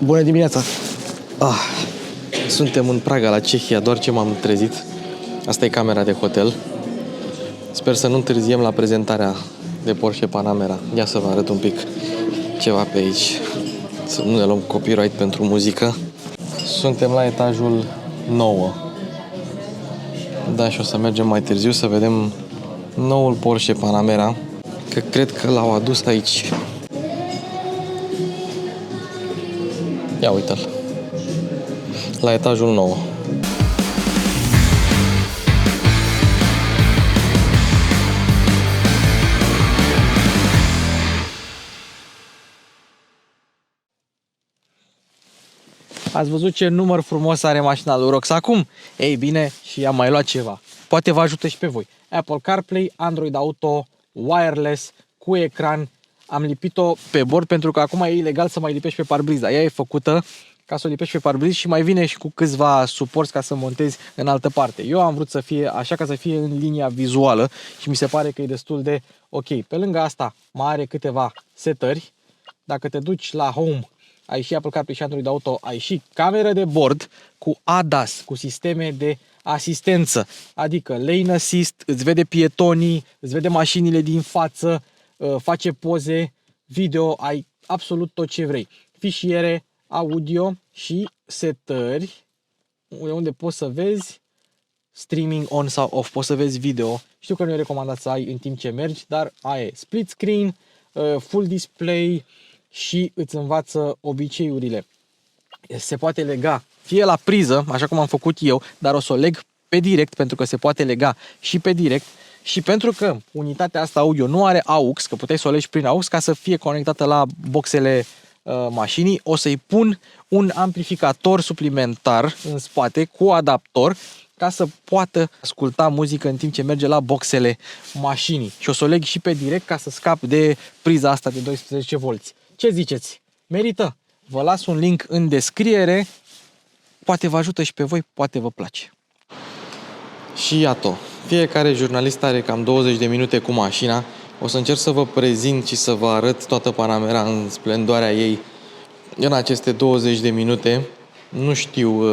Bună dimineața! Suntem în Praga, la Cehia, doar ce m-am trezit. Asta e camera de hotel. Sper să nu întârziem la prezentarea de Porsche Panamera. Ia să vă arăt un pic ceva pe aici. Să nu ne luăm copyright pentru muzică. Suntem la etajul 9. Da, și o să mergem mai târziu să vedem noul Porsche Panamera, că cred că l-au adus aici. Ia uite-l. La etajul 9. Ați văzut ce număr frumos are mașina lui Rox acum? Ei bine, și am mai luat ceva. Poate vă ajută și pe voi. Apple CarPlay, Android Auto, wireless, cu ecran. Am lipit-o pe bord pentru că acum e ilegal să mai lipești pe parbriz. Dar ea e făcută ca să o lipești pe parbriz și mai vine și cu câțiva suporți ca să montezi în altă parte. Eu am vrut să fie așa, ca să fie în linia vizuală și mi se pare că e destul de ok. Pe lângă asta mai are câteva setări. Dacă te duci la Home, ai și Apple CarPlay și Android Auto, ai și cameră de bord cu ADAS, cu sisteme de asistență, adică lane assist, îți vede pietonii, îți vede mașinile din față, face poze, video, ai absolut tot ce vrei. Fișiere, audio și setări unde poți să vezi streaming on sau off, poți să vezi video. Știu că nu e recomandat să ai în timp ce mergi, dar ai split screen, full display și îți învață obiceiurile. Se poate lega fie la priză, așa cum am făcut eu, dar o să o leg pe direct pentru că se poate lega și pe direct. Și pentru că unitatea asta audio nu are AUX, că puteai să o legi prin AUX ca să fie conectată la boxele mașinii, o să-i pun un amplificator suplimentar în spate cu adaptor ca să poată asculta muzică în timp ce merge la boxele mașinii. Și o să o leg și pe direct ca să scap de priza asta de 12V. Ce ziceți? Merită? Vă las un link în descriere. Poate vă ajută și pe voi, poate vă place. Și iată, fiecare jurnalist are cam 20 de minute cu mașina. O să încerc să vă prezint și să vă arăt toată Panamera în splendoarea ei în aceste 20 de minute. Nu știu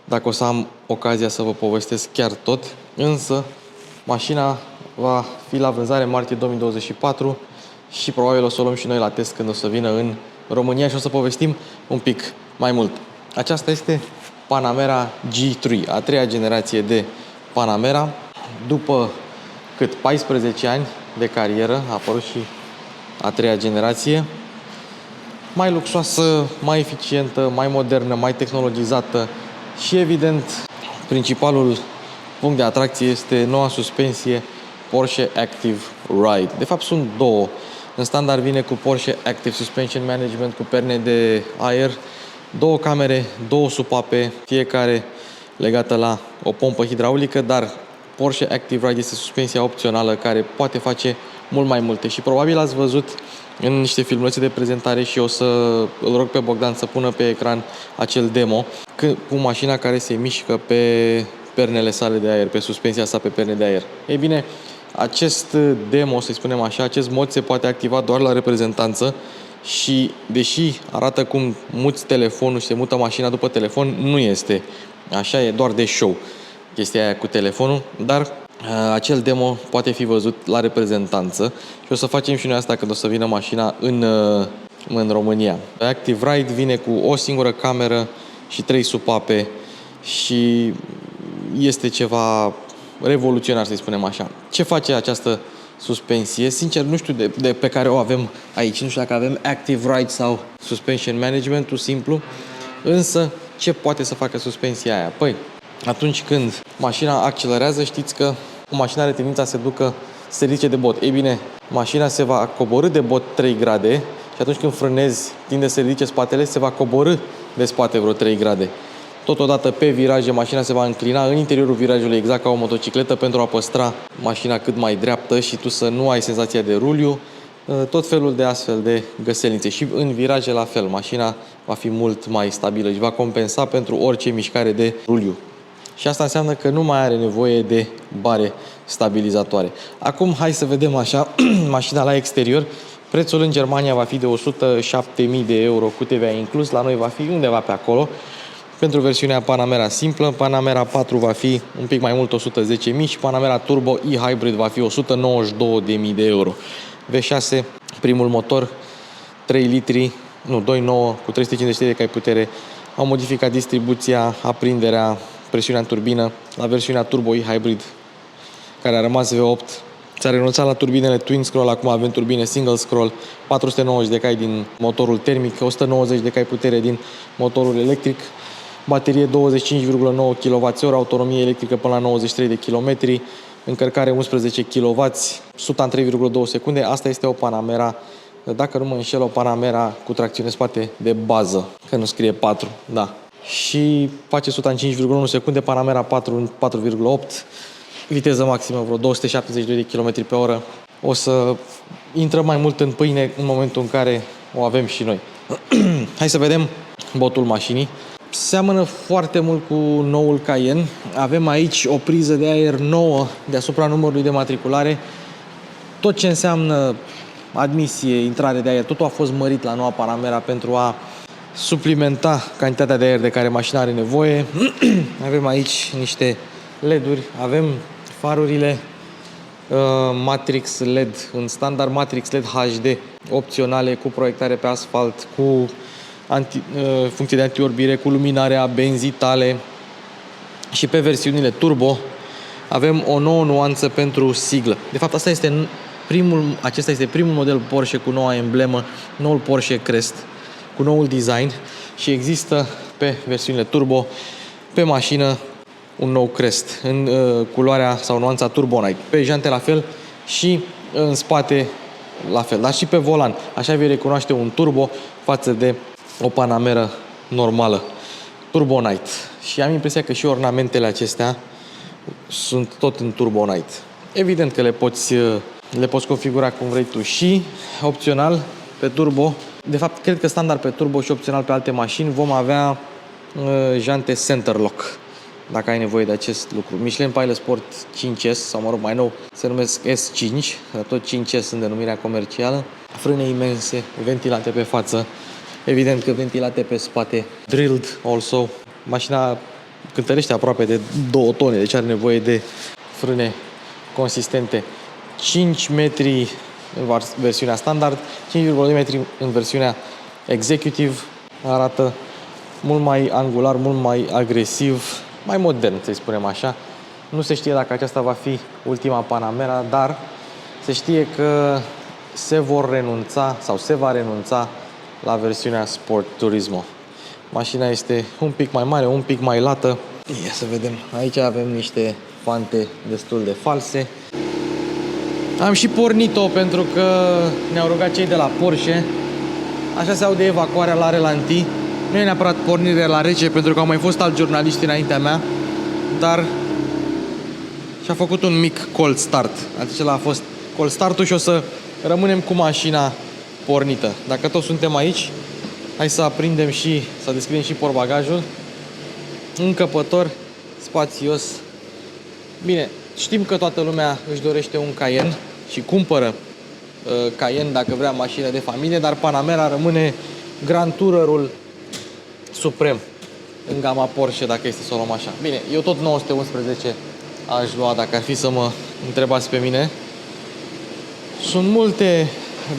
dacă o să am ocazia să vă povestesc chiar tot, însă mașina va fi la vânzare martie 2024 și probabil o să o luăm și noi la test când o să vină în România și o să povestim un pic mai mult. Aceasta este Panamera G3, a treia generație de Panamera. După 14 ani de carieră a apărut și a treia generație, mai luxoasă, mai eficientă, mai modernă, mai tehnologizată și evident principalul punct de atracție este noua suspensie Porsche Active Ride. De fapt sunt două. În standard vine cu Porsche Active Suspension Management cu perne de aer, două camere, două supape, fiecare legată la o pompă hidraulică, dar Porsche Active Ride este suspensia opțională care poate face mult mai multe și probabil ați văzut în niște filmulețe de prezentare și o să îl rog pe Bogdan să pună pe ecran acel demo cu mașina care se mișcă pe pernele sale de aer, pe suspensia sa pe perne de aer. Ei bine, acest demo, să-i spunem așa, acest mod se poate activa doar la reprezentanță și deși arată cum muți telefonul și se mută mașina după telefon, nu este așa, e doar de show chestia aia cu telefonul, dar acel demo poate fi văzut la reprezentanță și o să facem și noi asta când o să vină mașina în România. Active Ride vine cu o singură cameră și 3 supape și este ceva revoluționar, să-i spunem așa. Ce face această suspensie? Sincer, nu știu de pe care o avem aici. Nu știu dacă avem Active Ride sau Suspension Management-ul simplu, însă ce poate să facă suspensia aia? Păi, atunci când mașina accelerează, știți că o mașină are tendința să se ducă, să se ridice de bot. Ei bine, mașina se va coborî de bot 3 grade și atunci când frânezi, tinde să se ridice spatele, se va coborî de spate vreo 3 grade. Totodată pe viraje, mașina se va înclina în interiorul virajului exact ca o motocicletă pentru a păstra mașina cât mai dreaptă și tu să nu ai senzația de ruliu. Tot felul de astfel de găselnițe și în viraje la fel, mașina va fi mult mai stabilă și va compensa pentru orice mișcare de ruliu. Și asta înseamnă că nu mai are nevoie de bare stabilizatoare. Acum hai să vedem așa mașina la exterior. Prețul în Germania va fi de 107.000 de euro cu TVA inclus, la noi va fi undeva pe acolo. Pentru versiunea Panamera simplă, Panamera 4 va fi un pic mai mult 110.000 și Panamera Turbo e-Hybrid va fi 192.000 de euro. V6, primul motor, 3 litri, nu, 2.9 cu 350 de cai putere. Au modificat distribuția, aprinderea, presiunea în turbină. La versiunea Turbo e-Hybrid, care a rămas V8, s-a renunțat la turbinele Twin Scroll, acum avem turbine Single Scroll, 490 de cai din motorul termic, 190 de cai putere din motorul electric, baterie 25,9 kWh, autonomie electrică până la 93 de km, încărcare 11 kW, 100 în 3,2 secunde. Asta este o Panamera, dacă nu mă înșel, o Panamera cu tracțiune spate de bază, că nu scrie 4, da. Și face 100 în 5,1 secunde, Panamera 4 în 4,8, viteză maximă vreo 272 de km pe oră. O să intrăm mai mult în pâine în momentul în care o avem și noi. Hai să vedem botul mașinii. Seamănă foarte mult cu noul Cayenne. Avem aici o priză de aer nouă deasupra numărului de matriculare. Tot ce înseamnă admisie, intrare de aer, totul a fost mărit la noua Panamera pentru a suplimenta cantitatea de aer de care mașina are nevoie. Avem aici niște LED-uri, avem farurile Matrix LED în standard, Matrix LED HD opționale cu proiectare pe asfalt, cu funcție de antiorbire, cu luminarea benzii tale. Și pe versiunile turbo avem o nouă nuanță pentru siglă. De fapt, acesta este primul model Porsche cu noua emblemă, noul Porsche Crest, cu noul design, și există pe versiunile turbo pe mașină un nou Crest în culoarea sau nuanța Turbo Night. Pe jante la fel și în spate la fel, dar și pe volan. Așa vei recunoaște un turbo față de o Panamera normală. Turbo Night. Și am impresia că și ornamentele acestea sunt tot în Turbo Night. Evident că le poți configura cum vrei tu și opțional pe turbo. De fapt, cred că standard pe turbo și opțional pe alte mașini vom avea jante center lock, dacă ai nevoie de acest lucru. Michelin Pilot Sport 5S, sau mă rog, mai nou se numesc S5, tot 5S sunt denumirea comercială. Frâne imense, ventilate pe față, evident că ventilate pe spate, drilled also. Mașina cântărește aproape de 2 tone, deci are nevoie de frâne consistente. 5 metri în versiunea standard, 5,2 metri în versiunea executive. Arată mult mai angular, mult mai agresiv, mai modern, să-i spunem așa. Nu se știe dacă aceasta va fi ultima Panamera, dar se știe că se va renunța la versiunea Sport Turismo. Mașina este un pic mai mare, un pic mai lată. Ia să vedem. Aici avem niște fante destul de false. Am și pornit-o pentru că ne-au rugat cei de la Porsche. Așa se aude evacuarea la relanti. Nu e neapărat pornire la rece, pentru că au mai fost alți jurnaliști înaintea mea, dar și-a făcut un mic cold start. Acela a fost cold start-ul și o să rămânem cu mașina pornită. Dacă toți suntem aici, hai să aprindem și să deschidem și portbagajul. Încăpător spațios. Bine, știm că toată lumea își dorește un Cayenne și cumpără Cayenne dacă vrea mașină de familie, dar Panamera rămâne Grand Tourer-ul suprem în gama Porsche, dacă este să o luăm așa. Bine, eu tot 911 aș lua dacă ar fi să mă întrebați pe mine. Sunt multe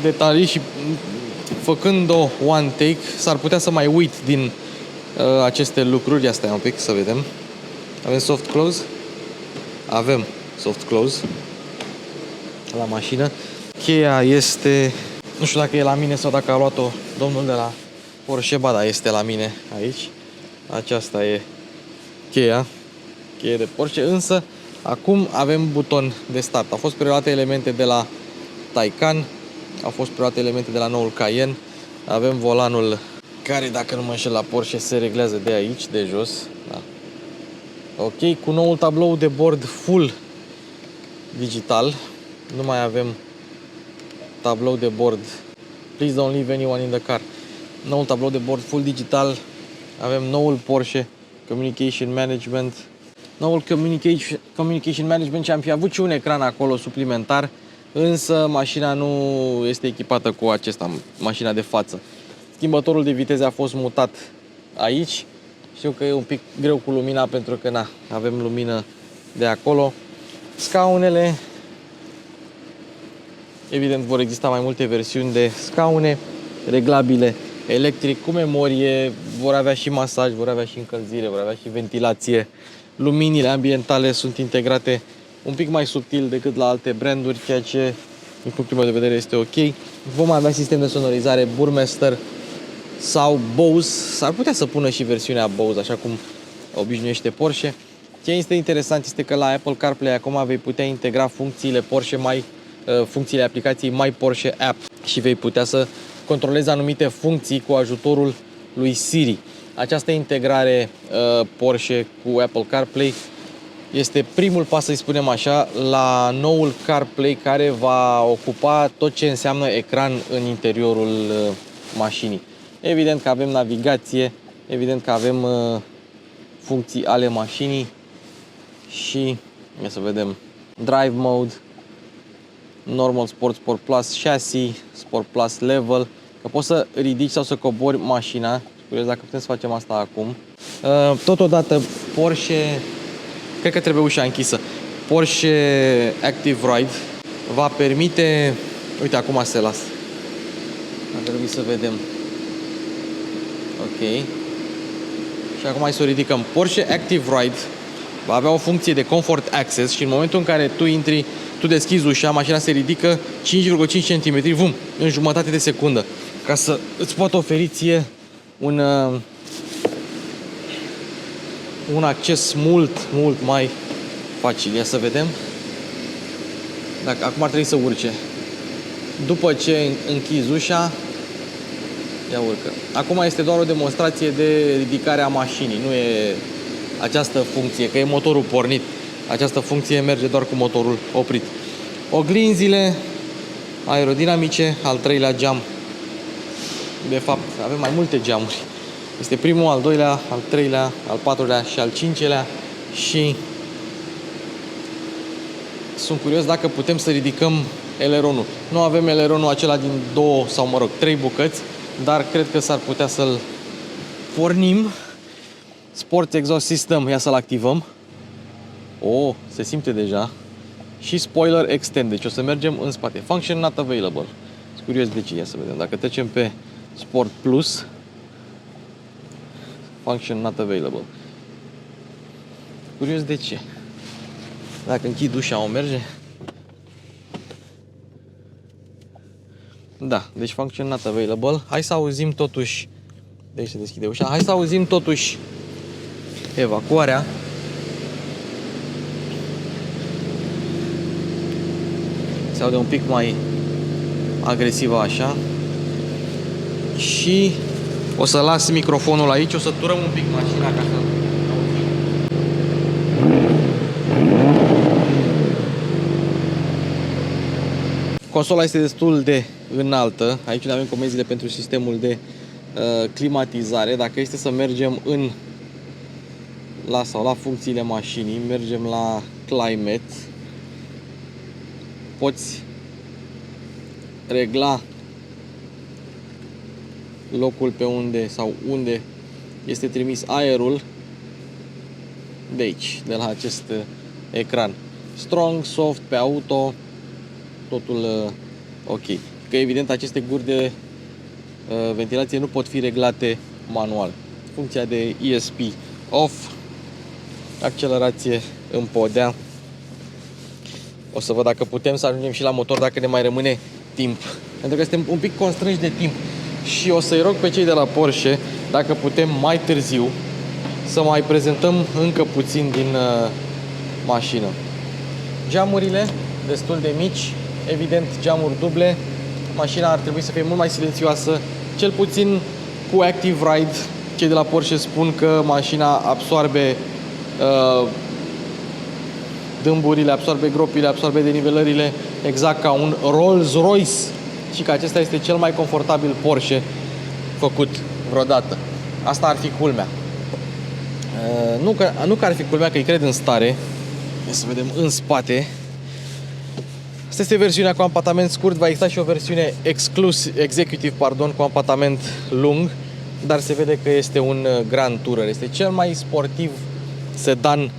detalii și făcând-o one take s-ar putea să mai uit din aceste lucruri. Ia stai un pic să vedem. Avem soft close. Avem soft close la mașină. Cheia este, nu știu dacă e la mine sau dacă a luat-o domnul de la Porsche, ba da, este la mine aici. Aceasta e cheia de Porsche, însă acum avem buton de start. Au fost preluate elemente de la Taycan, au fost preluate elemente de la noul Cayenne. Avem volanul care, dacă nu mă înșel, la Porsche se reglează de aici, de jos. Da. Ok, cu noul tablou de bord full digital. Nu mai avem tablou de bord Please don't leave anyone in the car. Noul tablou de bord full digital. Avem noul Porsche Communication Management. Noul Communication Management și am fi avut și un ecran acolo suplimentar însă mașina nu este echipată cu acesta, mașina de față. Schimbătorul de viteze a fost mutat aici. Știu că e un pic greu cu lumina pentru că avem lumină de acolo. Scaunele, evident vor exista mai multe versiuni de scaune reglabile electric cu memorie, vor avea și masaj, vor avea și încălzire, vor avea și ventilație. Luminile ambientale sunt integrate un pic mai subtil decât la alte branduri, ceea ce din punctul meu de vedere este ok. Vom avea sistem de sonorizare Burmester sau Bose, s-ar putea să pună și versiunea Bose, așa cum obișnuiește Porsche. Ce este interesant este că la Apple CarPlay acum vei putea integra funcțiile Porsche funcțiile aplicației My Porsche App și vei putea să controlezi anumite funcții cu ajutorul lui Siri. Această integrare Porsche cu Apple CarPlay este primul pas, să-i spunem așa, la noul CarPlay care va ocupa tot ce înseamnă ecran în interiorul mașinii. Evident că avem navigație, evident că avem funcții ale mașinii și, ia să vedem, Drive Mode, Normal, Sport, Sport Plus, Chassis, Sport Plus Level, că poți să ridici sau să cobori mașina. Curios dacă putem să facem asta acum. Totodată Porsche, cred că trebuie ușa închisă, Porsche Active Ride va permite, uite acum se lasă, ar trebui să vedem, ok, și acum hai să o ridicăm. Porsche Active Ride va avea o funcție de Comfort Access și în momentul în care tu intri, tu deschizi ușa, mașina se ridică 5,5 cm, vum, în jumătate de secundă, ca să îți poată oferi ție un acces mult mai facil. Ia să vedem. Dacă acum ar trebui să urce. După ce închizi ușa, ia urcă. Acum este doar o demonstrație de ridicare a mașinii, nu e această funcție, că e motorul pornit. Această funcție merge doar cu motorul oprit. Oglinzile aerodinamice, al treilea geam. De fapt, avem mai multe geamuri. Este primul, al doilea, al treilea, al patrulea și al cincelea și sunt curios dacă putem să ridicăm eleronul. Nu avem eleronul acela din două sau, mă rog, trei bucăți, dar cred că s-ar putea să-l pornim. Sport Exhaust System, ia să-l activăm. Oh, se simte deja. Și Spoiler Extend, deci o să mergem în spate. Function not available. Sunt curios de ce, ia să vedem. Dacă trecem pe Sport Plus, Function not available. Curios de ce. Dacă închid ușa, o merge? Da, deci Function not available. Hai să auzim totuși. De aici se deschide ușa. Hai să auzim totuși evacuarea. Se aude un pic mai agresivă așa. Și o să las microfonul aici, o să turăm un pic mașina ca să... Consola este destul de înaltă. Aici avem comenzile pentru sistemul de climatizare. Dacă este să mergem la funcțiile mașinii, mergem la Climate. Poți regla locul pe unde este trimis aerul de aici, de la acest ecran. Strong, soft, pe auto, totul ok. Că evident aceste guri de ventilație nu pot fi reglate manual. Funcția de ESP off, accelerație în podea. O să văd dacă putem să ajungem și la motor, dacă ne mai rămâne timp. Pentru că suntem un pic constrânși de timp. Și o să-i rog pe cei de la Porsche, dacă putem mai târziu, să mai prezentăm încă puțin din mașină. Geamurile destul de mici, evident geamuri duble. Mașina ar trebui să fie mult mai silențioasă, cel puțin cu Active Ride. Cei de la Porsche spun că mașina absorbe dâmburile, absorbe gropile, absorbe denivelările exact ca un Rolls-Royce și că acesta este cel mai confortabil Porsche făcut vreodată. Asta ar fi culmea. Nu că ar fi culmea, că îi cred în stare. Să vedem în spate. Asta este versiunea cu ampatament scurt, va exista și o versiune executive, cu ampatament lung, dar se vede că este un Grand Tourer. Este cel mai sportiv sedan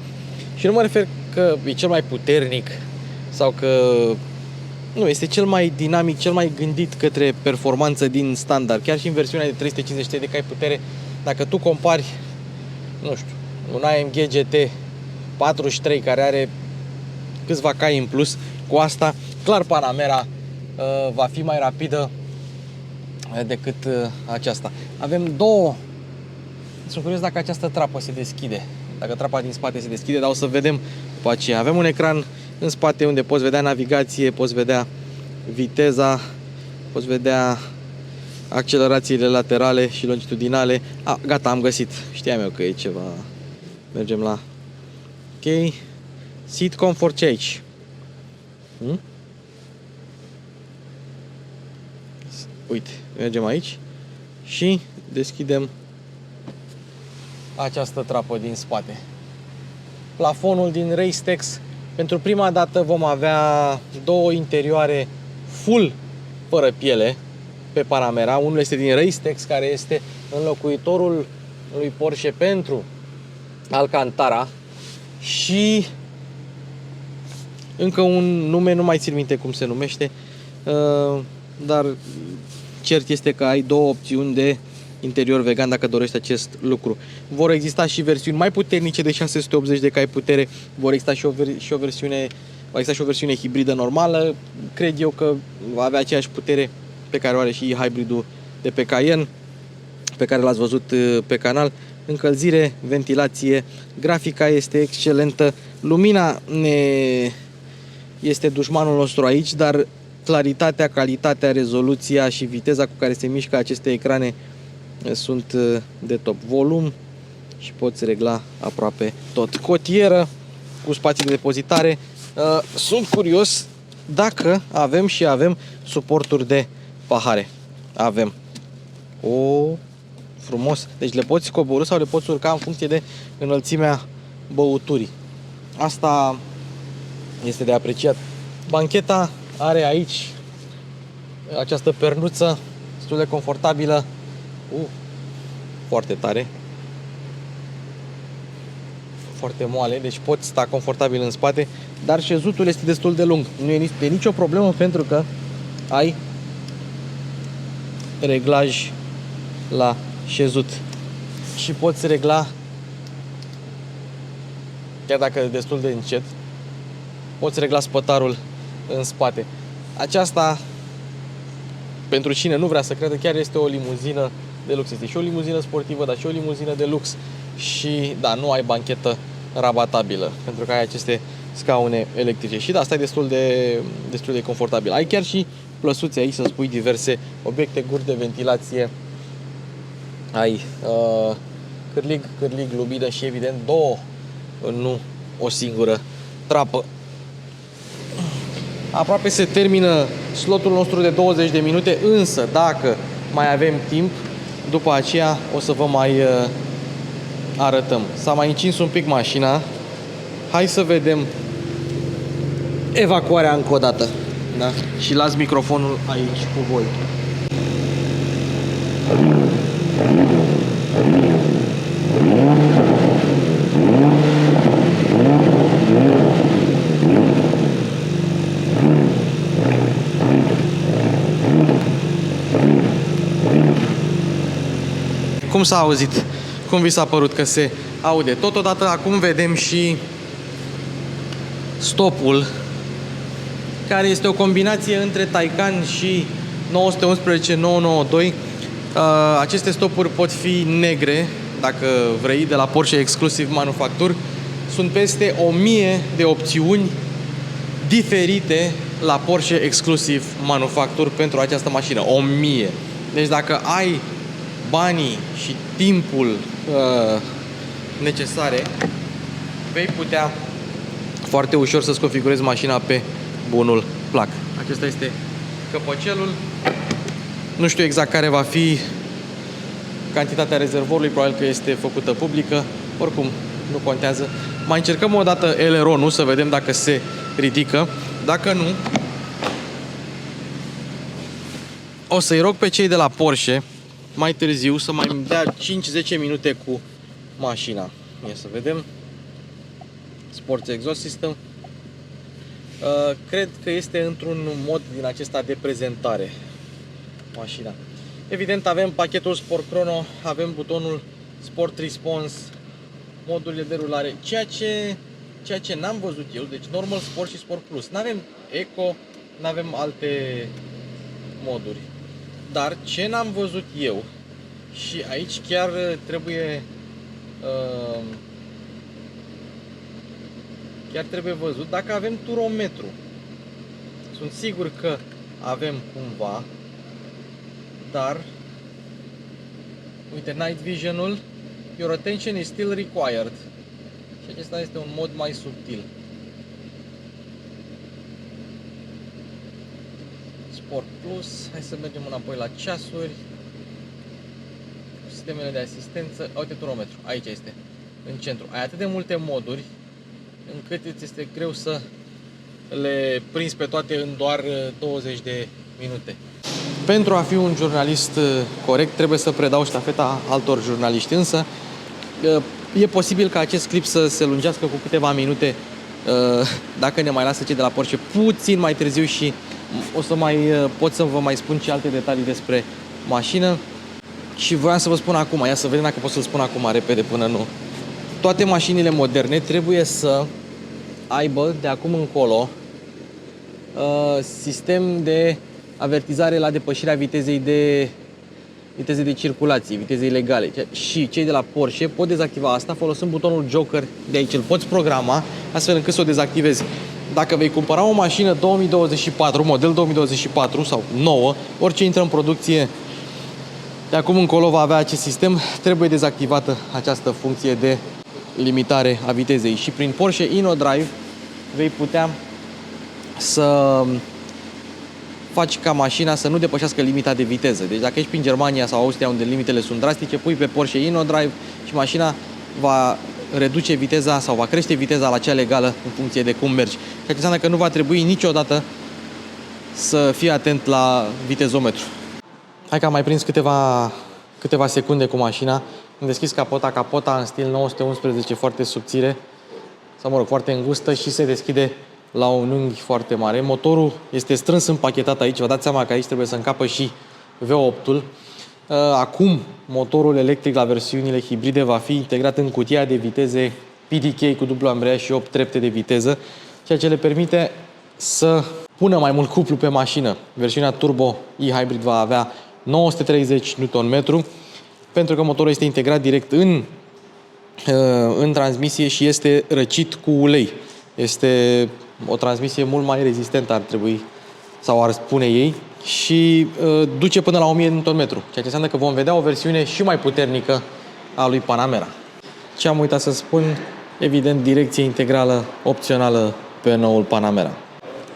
și nu mă refer că e cel mai puternic sau că nu, este cel mai dinamic, cel mai gândit către performanță din standard. Chiar și în versiunea de 350 de cai putere, dacă tu compari, nu știu, un AMG GT 43 care are câțiva cai în plus cu asta, clar Panamera va fi mai rapidă decât aceasta. Avem două. Sunt curios dacă această trapă se deschide. Dacă trapa din spate se deschide, dar o să vedem după aceea. Avem un ecran în spate unde poți vedea navigație, poți vedea viteza, poți vedea accelerațiile laterale și longitudinale. Gata, am găsit. Știam eu că e ceva. Mergem la OK. Seat comfort ce aici? Uite, mergem aici și deschidem această trapă din spate. Plafonul din Racetex. Pentru prima dată vom avea două interioare full fără piele pe Panamera. Unul este din Racetex, care este înlocuitorul lui Porsche pentru Alcantara, și încă un nume, nu mai țin minte cum se numește, dar cert este că ai două opțiuni de interior vegan dacă dorești acest lucru. Vor exista și versiuni mai puternice de 680 de cai putere, vor exista și o versiune hibridă normală. Cred eu că va avea aceeași putere pe care o are și hybridul de pe Cayenne, pe care l-ați văzut pe canal. Încălzire, ventilație, grafica este excelentă, lumina este dușmanul nostru aici, dar claritatea, calitatea, rezoluția și viteza cu care se mișcă aceste ecrane sunt de top. Volum și poți regla aproape tot. Cotieră cu spații de depozitare. Sunt curios dacă avem suporturi de pahare. Avem. Frumos. Deci le poți coborî sau le poți urca în funcție de înălțimea băuturii. Asta este de apreciat. Bancheta are aici această pernuță destul de confortabilă. Foarte tare. Foarte moale, deci poți sta confortabil în spate, dar șezutul este destul de lung. Nu e nicio problemă pentru că ai reglaj la șezut și poți regla, chiar dacă e destul de încet, poți regla spătarul în spate. Aceasta, pentru cine nu vrea să creadă, chiar este o limuzină de lux. Este și o limuzină sportivă, dar și o limuzină de lux. Și da, nu ai banchetă rabatabilă, pentru că ai aceste scaune electrice. Și da, asta e destul de confortabil. Ai chiar și plăsuțe aici să spui diverse obiecte, guri de ventilație. Ai cârlig, lumină și evident două, nu o singură trapă. Aproape se termină slotul nostru de 20 de minute, însă dacă mai avem timp, după aceea o să vă mai arătăm. S-a mai încins un pic mașina. Hai să vedem evacuarea încă o dată. Da? Și las microfonul aici cu voi. Cum s-a auzit? Cum vi s-a părut că se aude? Totodată acum vedem și stopul, care este o combinație între Taycan și 911-992. Aceste stopuri pot fi negre, dacă vrei, de la Porsche Exclusive Manufacture. Sunt peste 1000 de opțiuni diferite la Porsche Exclusive Manufacture pentru această mașină. 1000. Deci dacă ai banii și timpul necesare, vei putea foarte ușor să-ți configurezi mașina pe bunul plac. Acesta este căpăcelul. Nu știu exact care va fi cantitatea rezervorului, probabil că este făcută publică. Oricum, nu contează. Mai încercăm o dată aileronul să vedem dacă se ridică. Dacă nu, O să-i rog pe cei de la Porsche mai târziu să mai dea 5-10 minute cu mașina. Ia să vedem. Sports Exhaust System. Cred că este într-un mod din acesta de prezentare mașina. Evident avem pachetul Sport Chrono, avem butonul Sport Response, modurile de rulare, ceea ce n-am văzut eu, deci Normal, Sport și Sport Plus. N-avem Eco, n-avem alte moduri. Dar ce n-am văzut eu, și aici chiar trebuie văzut, dacă avem turometru. Sunt sigur că avem cumva, dar uite, Night Vision-ul, your attention is still required. Și acesta este un mod mai subtil. Sport Plus, hai să mergem înapoi la ceasuri. Sistemele de asistență, uite turometru, aici este, în centru. Ai atât de multe moduri încât îți este greu să le prinzi pe toate în doar 20 de minute. Pentru a fi un jurnalist corect, trebuie să predau ștafeta altor jurnaliști, însă e posibil ca acest clip să se lungească cu câteva minute dacă ne mai lasă cei de la Porsche puțin mai târziu și o să pot să vă mai spun și alte detalii despre mașină. Și voiam să vă spun acum, ia să vedem dacă pot să-l spun acum repede până nu. Toate mașinile moderne trebuie să aibă de acum încolo sistem de avertizare la depășirea vitezei de circulație, vitezei legale. Și cei de la Porsche pot dezactiva asta folosind butonul Joker de aici. Îl poți programa astfel încât să o dezactivezi. Dacă vei cumpăra o mașină 2024, model 2024 sau nouă, orice intră în producție de acum încolo va avea acest sistem, trebuie dezactivată această funcție de limitare a vitezei. Și prin Porsche InnoDrive vei putea să faci ca mașina să nu depășească limita de viteză. Deci dacă ești prin Germania sau Austria, unde limitele sunt drastice, pui pe Porsche InnoDrive și mașina va reduce viteza sau va crește viteza la cea legală în funcție de cum mergi. Ceea ce înseamnă că nu va trebui niciodată să fii atent la vitezometru. Hai că am mai prins câteva secunde cu mașina. Am deschis capota în stil 911, foarte subțire, sau mă rog, foarte îngustă și se deschide la un unghi foarte mare. Motorul este strâns împachetat aici, vă dați seama că aici trebuie să încapă și V8-ul. Acum, motorul electric la versiunile hibride va fi integrat în cutia de viteze PDK cu dublu ambreiaj și 8 trepte de viteză, ceea ce le permite să pună mai mult cuplu pe mașină. Versiunea Turbo e-Hybrid va avea 930 Nm, pentru că motorul este integrat direct în transmisie și este răcit cu ulei. Este o transmisie mult mai rezistentă, ar trebui, sau ar spune ei, și duce până la 1000 Nm, ceea ce înseamnă că vom vedea o versiune și mai puternică a lui Panamera. Ce am uitat să spun, evident, direcție integrală opțională pe noul Panamera.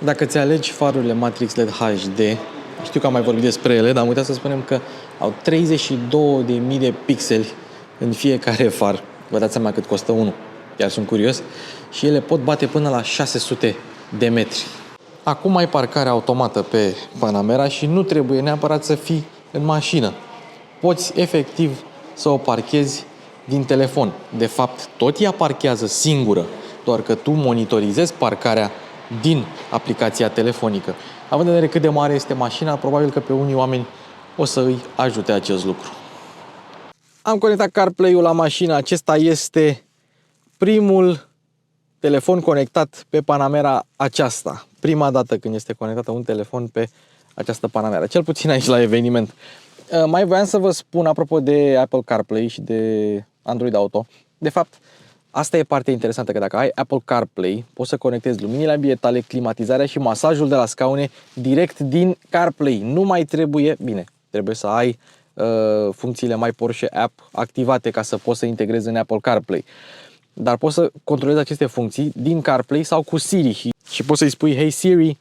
Dacă ți alegi farurile Matrix LED HD, știu că am mai vorbit despre ele, dar am uitat să spunem că au 32.000 de pixeli în fiecare far. Vă dați seama cât costă unul. Chiar sunt curios. Și ele pot bate până la 600 de metri. Acum ai parcare automată pe Panamera și nu trebuie neapărat să fii în mașină. Poți efectiv să o parchezi din telefon. De fapt, tot ea parchează singură, doar că tu monitorizezi parcarea din aplicația telefonică. Având în vedere cât de mare este mașina, probabil că pe unii oameni o să îi ajute acest lucru. Am conectat CarPlay-ul la mașină. Acesta este primul telefon conectat pe Panamera aceasta. Prima dată când este conectat un telefon pe această Panamera. Cel puțin aici la eveniment. Mai voiam să vă spun apropo de Apple CarPlay și de Android Auto. De fapt, asta e partea interesantă, că dacă ai Apple CarPlay, poți să conectezi luminile ambientale, climatizarea și masajul de la scaune direct din CarPlay. Nu mai trebuie, bine, trebuie să ai funcțiile My Porsche App activate ca să poți să integrezi în Apple CarPlay. Dar poți să controlezi aceste funcții din CarPlay sau cu Siri și poți să-i spui: Hey Siri,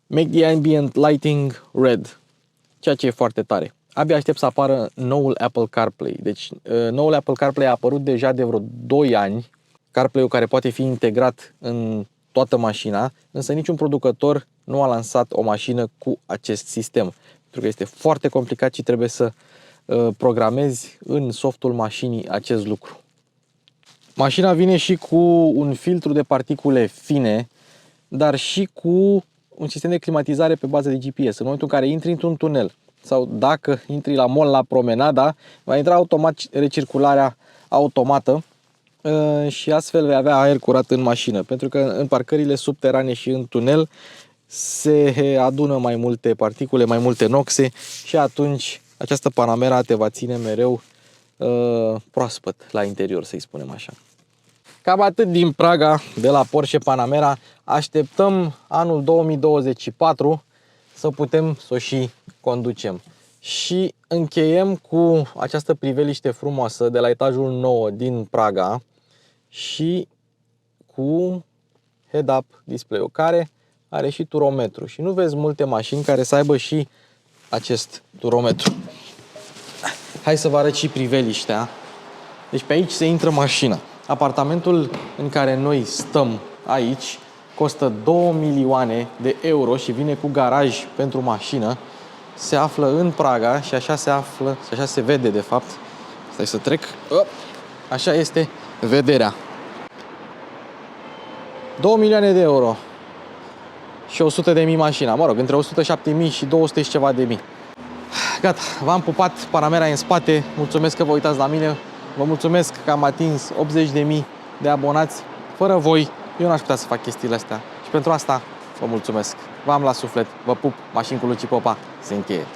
make the ambient lighting red. Ceea ce e foarte tare. Abia aștept să apară noul Apple CarPlay. Deci, noul Apple CarPlay a apărut deja de vreo 2 ani. CarPlay-ul care poate fi integrat în toată mașina, însă niciun producător nu a lansat o mașină cu acest sistem. Pentru că este foarte complicat și trebuie să programezi în softul mașinii acest lucru. Mașina vine și cu un filtru de particule fine, dar și cu un sistem de climatizare pe bază de GPS. În momentul în care intri într-un tunel sau dacă intri la mall, la promenada, va intra automat recircularea automată și astfel vei avea aer curat în mașină. Pentru că în parcările subterane și în tunel se adună mai multe particule, mai multe noxe și atunci această Panamera te va ține mereu proaspăt la interior, să-i spunem așa. Cam atât din Praga, de la Porsche Panamera. Așteptăm anul 2024 să putem să o și conducem. Și încheiem cu această priveliște frumoasă de la etajul 9 din Praga și cu head-up display-ul care are și turometru. Și nu vezi multe mașini care să aibă și acest turometru. Hai să vă arăt și priveliștea. Deci pe aici se intră mașina. Apartamentul în care noi stăm aici costă 2 milioane de euro și vine cu garaj pentru mașină. Se află în Praga și așa se află, și așa se vede de fapt. Stai să trec. Așa este vederea. 2 milioane de euro și 100.000 mașina. Mă rog, între 107.000 și 200 și ceva de mii. Gata, v-am pupat, Panamera e în spate. Mulțumesc că vă uitați la mine. Vă mulțumesc că am atins 80.000 de abonați. Fără voi, eu n-aș putea să fac chestiile astea. Și pentru asta vă mulțumesc. V-am la suflet. Vă pup. Mașini cu Luci Popa se încheie.